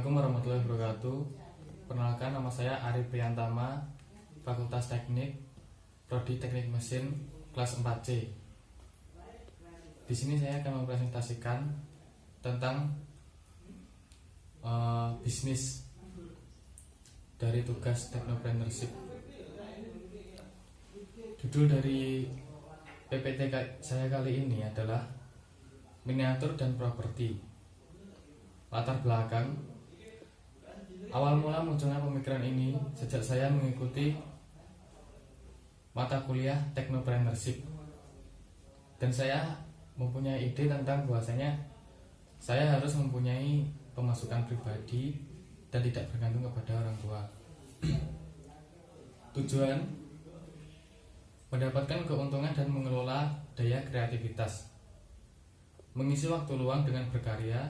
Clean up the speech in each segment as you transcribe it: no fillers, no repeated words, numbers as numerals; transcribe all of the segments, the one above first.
Assalamualaikum warahmatullahi wabarakatuh. Perkenalkan, nama saya Ari Priyantama, Fakultas Teknik, Prodi Teknik Mesin, kelas 4C. Di sini saya akan mempresentasikan tentang bisnis dari tugas Technopreneurship. Judul dari PPT saya kali ini adalah miniatur dan properti. Latar belakang, awal mula munculnya pemikiran ini sejak saya mengikuti mata kuliah Technopreneurship, dan saya mempunyai ide tentang bahwasanya saya harus mempunyai pemasukan pribadi dan tidak bergantung kepada orang tua. Tujuan mendapatkan keuntungan dan mengelola daya kreativitas, mengisi waktu luang dengan berkarya,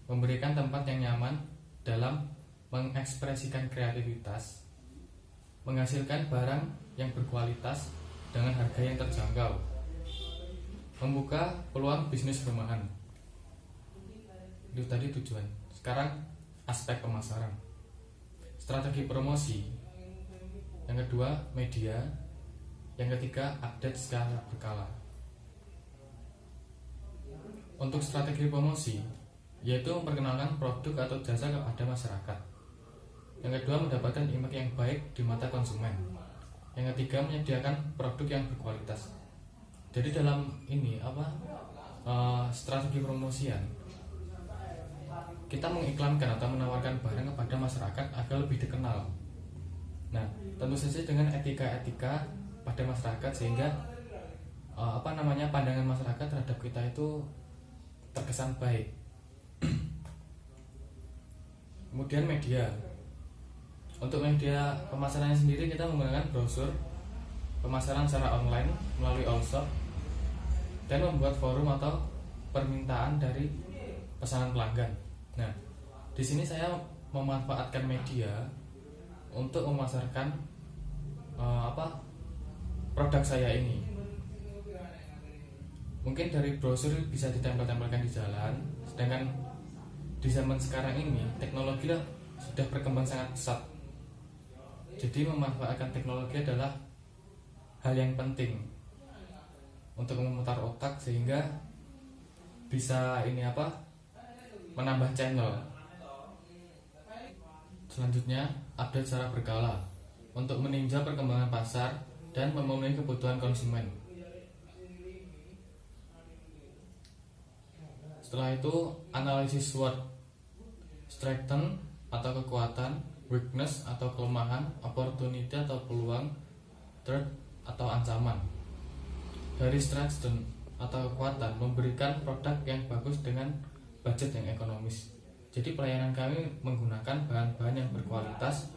memberikan tempat yang nyaman dalam mengekspresikan kreativitas, menghasilkan barang yang berkualitas dengan harga yang terjangkau, membuka peluang bisnis rumahan. Itu tadi tujuan. Sekarang aspek pemasaran, strategi promosi, yang kedua media, yang ketiga update secara berkala. Untuk strategi promosi, yaitu memperkenalkan produk atau jasa kepada masyarakat. Yang kedua, mendapatkan image yang baik di mata konsumen. Yang ketiga, menyediakan produk yang berkualitas. Jadi dalam ini strategi promosian, kita mengiklankan atau menawarkan barang kepada masyarakat agar lebih dikenal. Nah, tentu saja dengan etika-etika pada masyarakat, sehingga pandangan masyarakat terhadap kita itu terkesan baik. Kemudian media. Untuk media pemasarannya sendiri, kita menggunakan brosur, pemasaran secara online melalui all-shop, dan membuat forum atau permintaan dari pesanan pelanggan. Nah, di sini saya memanfaatkan media untuk memasarkan produk saya ini. Mungkin dari brosur bisa ditempel-tempelkan di jalan, sedangkan di zaman sekarang ini teknologi sudah berkembang sangat pesat. Jadi memanfaatkan teknologi adalah hal yang penting untuk memutar otak, sehingga bisa menambah channel. Selanjutnya, update secara berkala untuk meninjau perkembangan pasar dan memenuhi kebutuhan konsumen. Setelah itu, analisis SWOT, strength atau kekuatan, weakness atau kelemahan, opportunity atau peluang, threat atau ancaman. Dari strength atau kekuatan, memberikan produk yang bagus dengan budget yang ekonomis. Jadi pelayanan kami menggunakan bahan-bahan yang berkualitas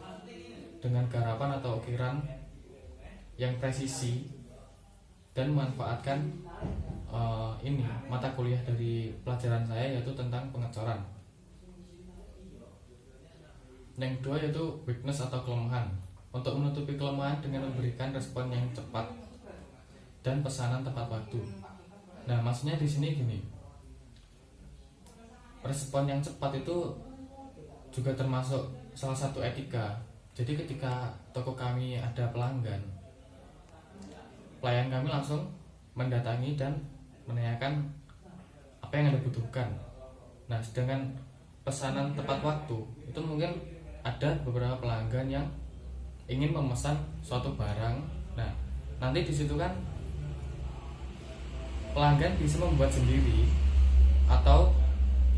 dengan garapan atau ukiran yang presisi, dan memanfaatkan mata kuliah dari pelajaran saya, yaitu tentang pengecoran. Yang kedua yaitu weakness atau kelemahan, untuk menutupi kelemahan dengan memberikan respon yang cepat dan pesanan tepat waktu. Nah, maksudnya di sini gini, respon yang cepat itu juga termasuk salah satu etika. Jadi ketika toko kami ada pelanggan, pelayan kami langsung mendatangi dan menanyakan apa yang Anda butuhkan. Nah, sedangkan pesanan tepat waktu itu mungkin ada beberapa pelanggan yang ingin memesan suatu barang. Nah, nanti di situ kan pelanggan bisa membuat sendiri atau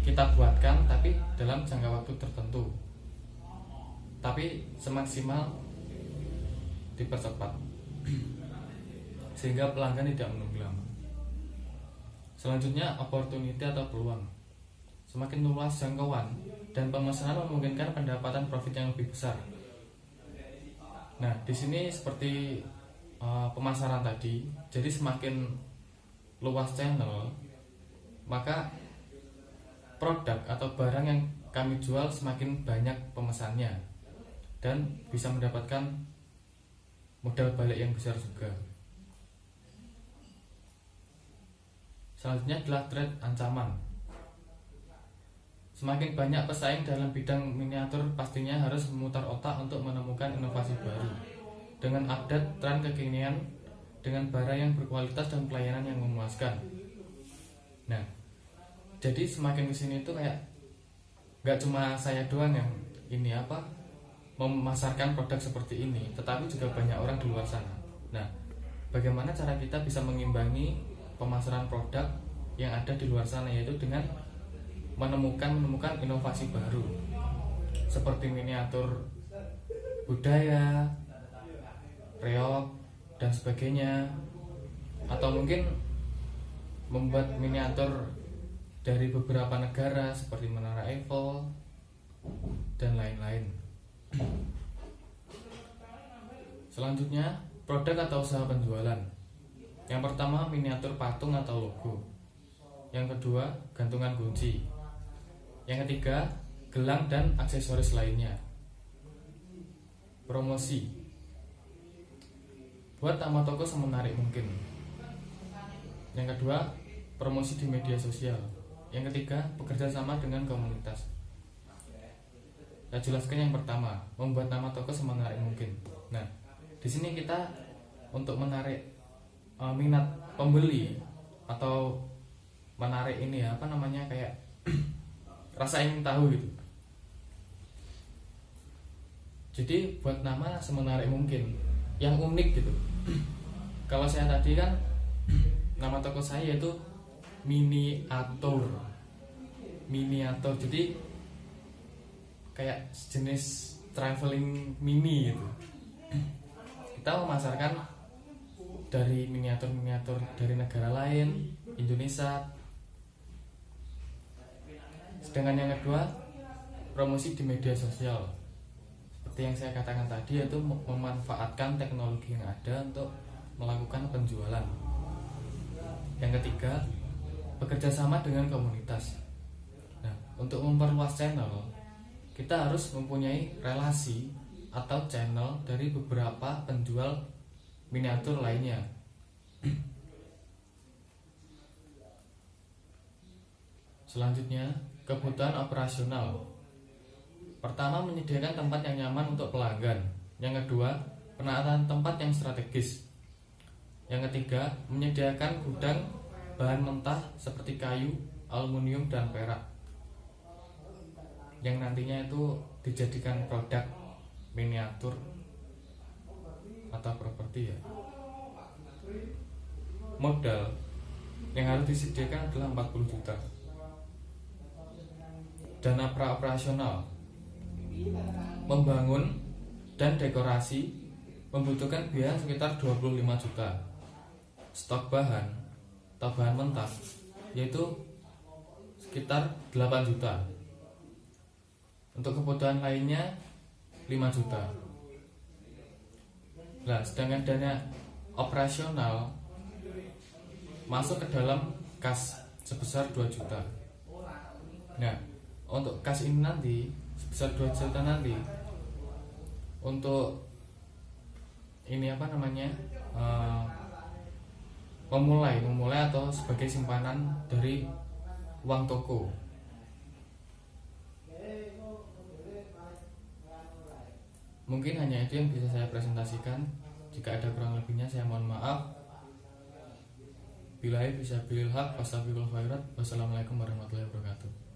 kita buatkan, tapi dalam jangka waktu tertentu, tapi semaksimal dipercepat sehingga pelanggan tidak menunggu lama. Selanjutnya, opportunity atau peluang. Semakin luas jangkauan dan pemesanan memungkinkan pendapatan profit yang lebih besar. Nah, di sini seperti pemasaran tadi, jadi semakin luas channel, maka produk atau barang yang kami jual semakin banyak pemesannya, dan bisa mendapatkan modal balik yang besar juga. Selanjutnya adalah threat, ancaman. Semakin banyak pesaing dalam bidang miniatur, pastinya harus memutar otak untuk menemukan inovasi baru dengan update tren kekinian dengan barang yang berkualitas dan pelayanan yang memuaskan. Nah, jadi semakin kesini itu kayak nggak cuma saya doang yang ini memasarkan produk seperti ini, tetapi juga banyak orang di luar sana. Nah, bagaimana cara kita bisa mengimbangi pemasaran produk yang ada di luar sana, yaitu dengan menemukan inovasi baru seperti miniatur budaya, reok dan sebagainya, atau mungkin membuat miniatur dari beberapa negara seperti Menara Eiffel dan lain-lain. Selanjutnya, produk atau usaha penjualan. Yang pertama, miniatur patung atau logo. Yang kedua, gantungan kunci. Yang ketiga, gelang dan aksesoris lainnya. Promosi. Buat nama toko semenarik mungkin. Yang kedua, promosi di media sosial. Yang ketiga, bekerja sama dengan komunitas. Saya jelaskan yang pertama, membuat nama toko semenarik mungkin. Nah, di sini kita untuk menarik minat pembeli atau menarik ini kayak rasa ingin tahu gitu. Jadi buat nama semenarik mungkin, yang unik gitu. Kalau saya tadi kan nama toko saya yaitu miniatur. Jadi kayak jenis traveling mini gitu. Kita memasarkan dari miniatur dari negara lain, Indonesia. Sedangkan yang kedua, promosi di media sosial. Seperti yang saya katakan tadi, yaitu memanfaatkan teknologi yang ada untuk melakukan penjualan. Yang ketiga, bekerja sama dengan komunitas. Nah, untuk memperluas channel, kita harus mempunyai relasi atau channel dari beberapa penjual miniatur lainnya. Selanjutnya, kebutuhan operasional. Pertama, menyediakan tempat yang nyaman untuk pelanggan. Yang kedua, penataan tempat yang strategis. Yang ketiga, menyediakan gudang bahan mentah seperti kayu, aluminium, dan perak yang nantinya itu dijadikan produk miniatur atau properti ya. Modal yang harus disediakan adalah 40 juta. Dana pra-operasional, membangun dan dekorasi membutuhkan biaya sekitar 25 juta. Stok bahan atau bahan mentah yaitu sekitar 8 juta. Untuk kebutuhan lainnya 5 juta. Nah, sedangkan dana operasional masuk ke dalam kas sebesar 2 juta. Nah, untuk kas ini nanti sebesar 2 juta nanti untuk ini memulai atau sebagai simpanan dari uang toko. Mungkin hanya itu yang bisa saya presentasikan. Jika ada kurang lebihnya saya mohon maaf. Billahi fisabilil haq, wassalamualaikum warahmatullahi wabarakatuh.